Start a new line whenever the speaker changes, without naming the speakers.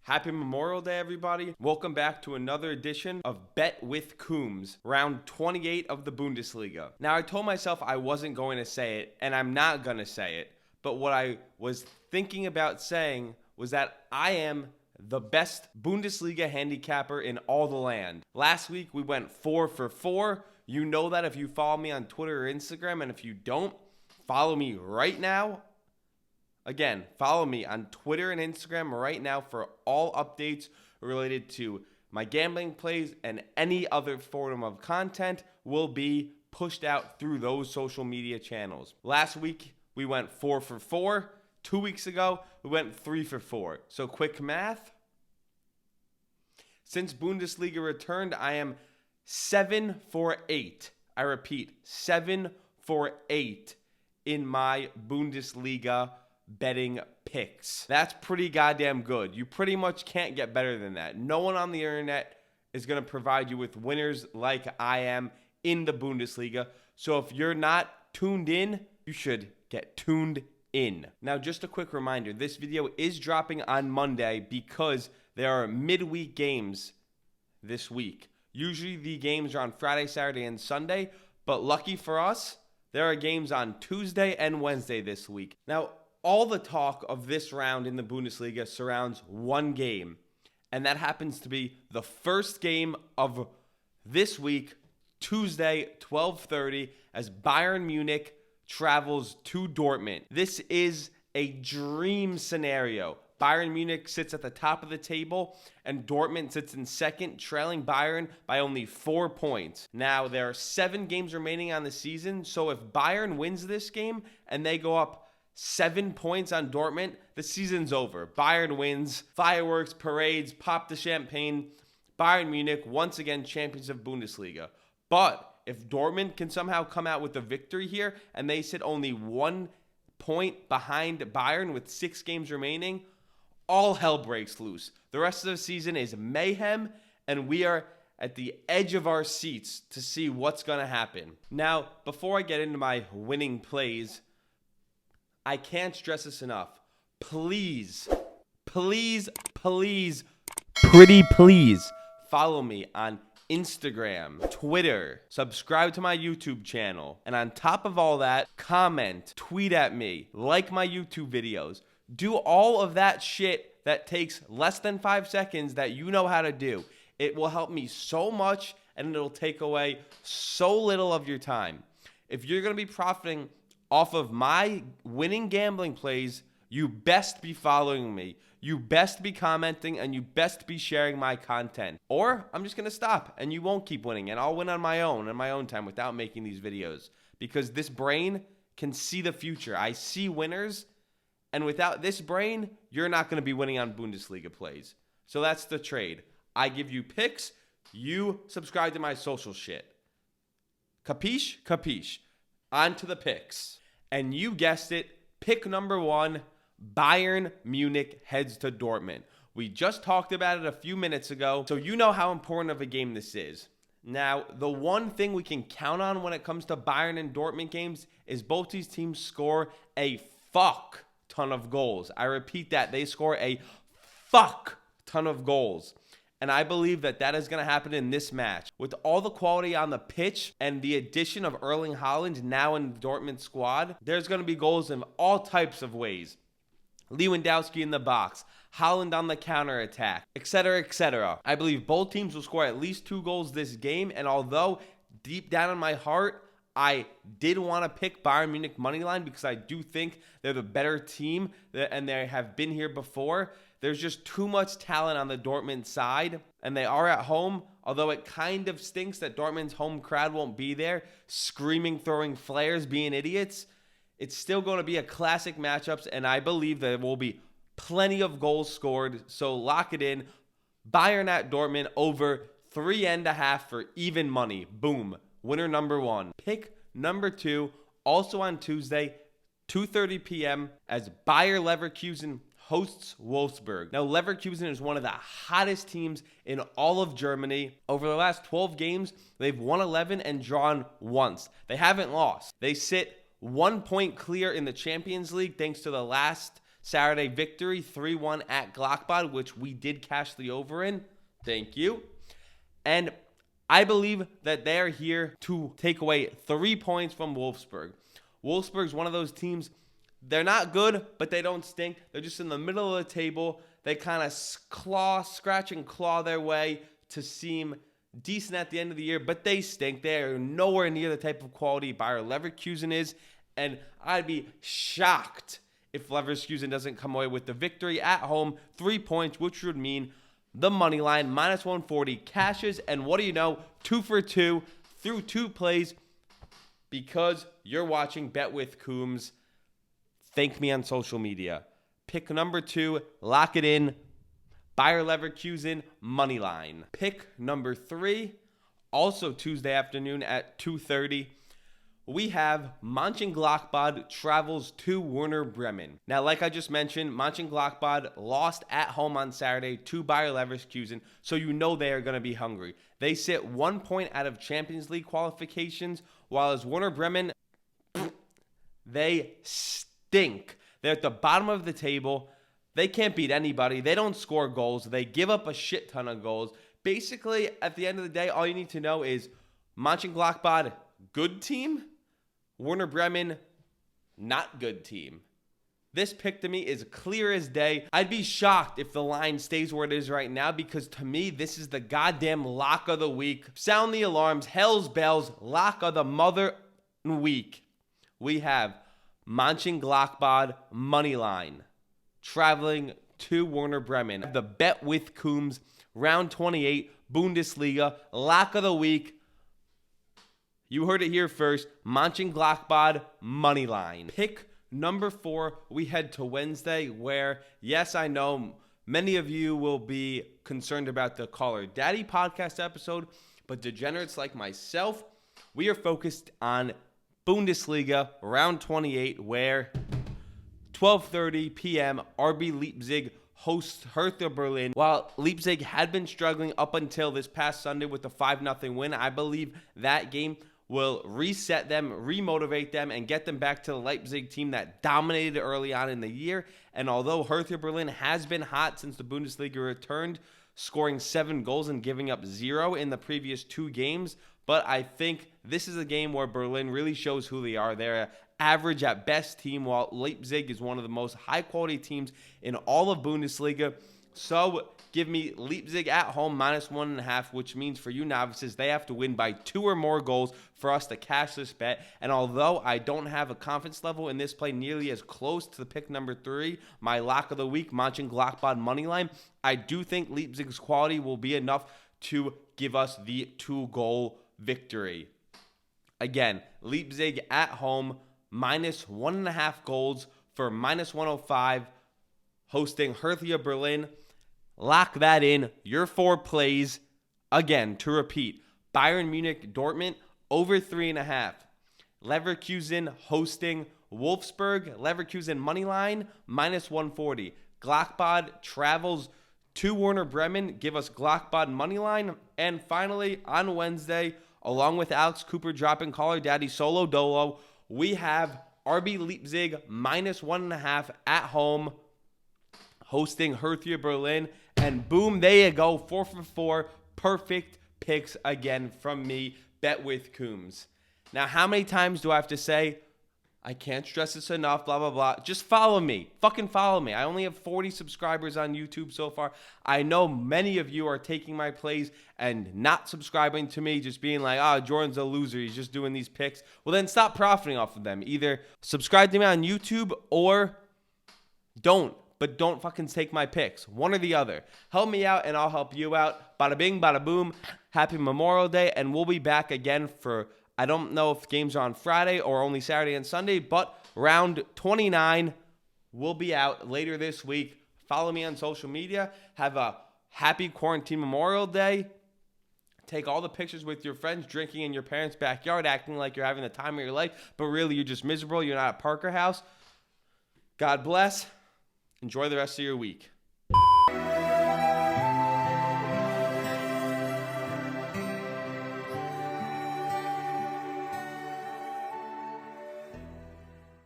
Happy Memorial Day, everybody. Welcome back to another edition of Bet with Cooms, round 28 of the Bundesliga. Now, I told myself I wasn't going to say it, and I'm not going to say it, but what I was thinking about saying was that I am the best Bundesliga handicapper in all the land. Last week, we went 4 for 4. You know that if you follow me on Twitter or Instagram, and if you don't, follow me right now. Again, follow me on Twitter and Instagram right now for all updates related to my gambling plays, and any other form of content will be pushed out through those social media channels. Last week, we went 4 for 4. 2 weeks ago, we went 3 for 4. So quick math. Since Bundesliga returned, I am 7 for 8. I repeat, 7 for 8 in my Bundesliga betting picks. That's pretty goddamn good. You pretty much can't get better than that. No one on the internet is going to provide you with winners like I am in the Bundesliga. So if you're not tuned in, you should get tuned in. Now, just a quick reminder, this video is dropping on Monday because there are midweek games this week. Usually the games are on Friday, Saturday, and Sunday, but lucky for us, there are games on Tuesday and Wednesday this week. Now, all the talk of this round in the Bundesliga surrounds one game, and that happens to be the first game of this week, Tuesday, 12:30, as Bayern Munich travels to Dortmund. This is a dream scenario. Bayern Munich sits at the top of the table, and Dortmund sits in second, trailing Bayern by only 4 points. Now, there are 7 games remaining on the season, so if Bayern wins this game and they go up 7 points on Dortmund, the season's over. Bayern wins, fireworks, parades, pop the champagne. Bayern Munich, once again, champions of Bundesliga. But if Dortmund can somehow come out with a victory here and they sit only 1 point behind Bayern with 6 games remaining, all hell breaks loose. The rest of the season is mayhem, and we are at the edge of our seats to see what's going to happen. Now, before I get into my winning plays, I can't stress this enough. Please, please, please, pretty please, follow me on Instagram, Twitter, subscribe to my YouTube channel, and on top of all that, comment, tweet at me, like my YouTube videos. Do all of that shit that takes less than 5 seconds that you know how to do. It will help me so much, and it'll take away so little of your time. If you're going to be profiting off of my winning gambling plays, you best be following me. You best be commenting, and you best be sharing my content. Or I'm just going to stop, and you won't keep winning, and I'll win on my own time without making these videos. Because this brain can see the future. I see winners, and without this brain, you're not going to be winning on Bundesliga plays. So that's the trade. I give you picks. You subscribe to my social shit. Capiche? Capiche. On to the picks. And you guessed it, pick number 1, Bayern Munich heads to Dortmund. We just talked about it a few minutes ago, so you know how important of a game this is. Now, the one thing we can count on when it comes to Bayern and Dortmund games is both these teams score a fuck ton of goals. I repeat that, they score a fuck ton of goals. And I believe that that is going to happen in this match. With all the quality on the pitch and the addition of Erling Haaland now in the Dortmund squad, there's going to be goals in all types of ways. Lewandowski in the box, Haaland on the counterattack, etc., etc. I believe both teams will score at least 2 goals this game, and although deep down in my heart, I did want to pick Bayern Munich moneyline because I do think they're the better team and they have been here before, there's just too much talent on the Dortmund side, and they are at home, although it kind of stinks that Dortmund's home crowd won't be there, screaming, throwing flares, being idiots. It's still going to be a classic matchups, and I believe there will be plenty of goals scored, so lock it in. Bayern at Dortmund over 3.5 for even money. Boom. Winner number 1. Pick number 2, also on Tuesday, 2:30 p.m. as Bayer Leverkusen hosts Wolfsburg. Now, Leverkusen is one of the hottest teams in all of Germany. Over the last 12 games, they've won 11 and drawn once. They haven't lost. They sit 1 point clear in the Champions League thanks to the last Saturday victory, 3-1 at Glockbad, which we did cash the over in. Thank you. And I believe that they are here to take away 3 points from Wolfsburg. Wolfsburg's one of those teams, they're not good, but they don't stink. They're just in the middle of the table. They kind of scratch and claw their way to seem decent at the end of the year, but they stink. They are nowhere near the type of quality Bayer Leverkusen is, and I'd be shocked if Leverkusen doesn't come away with the victory at home, 3 points, which would mean the money line, -140, cashes, and what do you know, 2 for 2 through 2 plays because you're watching Bet with Cooms. Thank me on social media. Pick number 2, lock it in, Bayer Leverkusen, money line. Pick number 3, also Tuesday afternoon at 2:30. We have Mönchengladbach travels to Werder Bremen. Now, like I just mentioned, Mönchengladbach lost at home on Saturday to Bayer Leverkusen, so you know they are going to be hungry. They sit 1 point out of Champions League qualifications, while as Werder Bremen, they stink. They're at the bottom of the table. They can't beat anybody. They don't score goals. They give up a shit ton of goals. Basically, at the end of the day, all you need to know is Mönchengladbach, good team. Werder Bremen, not good team. This pick to me is clear as day. I'd be shocked if the line stays where it is right now because to me, this is the goddamn lock of the week. Sound the alarms, hell's bells, lock of the mother week. We have Mönchengladbach money line traveling to Werder Bremen. The Bet with Cooms, round 28, Bundesliga, lock of the week. You heard it here first. Mönchengladbach money line. Pick number 4, we head to Wednesday where, yes, I know many of you will be concerned about the Caller Daddy podcast episode, but degenerates like myself, we are focused on Bundesliga, round 28, where 12:30 p.m. RB Leipzig hosts Hertha Berlin. While Leipzig had been struggling up until this past Sunday with the 5-0 win, I believe that game will reset them, remotivate them, and get them back to the Leipzig team that dominated early on in the year. And although Hertha Berlin has been hot since the Bundesliga returned, scoring 7 goals and giving up 0 in the previous 2 games, but I think this is a game where Berlin really shows who they are. They're an average at best team, while Leipzig is one of the most high-quality teams in all of Bundesliga. So give me Leipzig at home, -1.5, which means for you novices, they have to win by 2 or more goals for us to cash this bet. And although I don't have a confidence level in this play nearly as close to the pick number 3, my lock of the week, Mönchengladbach moneyline, I do think Leipzig's quality will be enough to give us the 2-goal victory. Again, Leipzig at home, -1.5 goals for -105, hosting Hertha Berlin. Lock that in. Your 4 plays. Again, to repeat, Bayern Munich, Dortmund, over 3.5. Leverkusen hosting Wolfsburg. Leverkusen moneyline, -140. Gladbach travels to Werder Bremen. Give us Gladbach moneyline. And finally, on Wednesday, along with Alex Cooper dropping Caller Daddy solo dolo, we have RB Leipzig, -1.5 at home, hosting Hertha Berlin. And boom, there you go. 4 for 4. Perfect picks again from me. Bet with Cooms. Now, how many times do I have to say, I can't stress this enough, blah, blah, blah. Just follow me. Fucking follow me. I only have 40 subscribers on YouTube so far. I know many of you are taking my plays and not subscribing to me, just being like, Jordan's a loser. He's just doing these picks. Well, then stop profiting off of them. Either subscribe to me on YouTube or don't. But don't fucking take my picks. One or the other. Help me out and I'll help you out. Bada bing, bada boom. Happy Memorial Day. And we'll be back again for, I don't know if games are on Friday or only Saturday and Sunday, but round 29 will be out later this week. Follow me on social media. Have a happy quarantine Memorial Day. Take all the pictures with your friends drinking in your parents' backyard, acting like you're having the time of your life, but really you're just miserable. You're not at Parker House. God bless. Enjoy the rest of your week.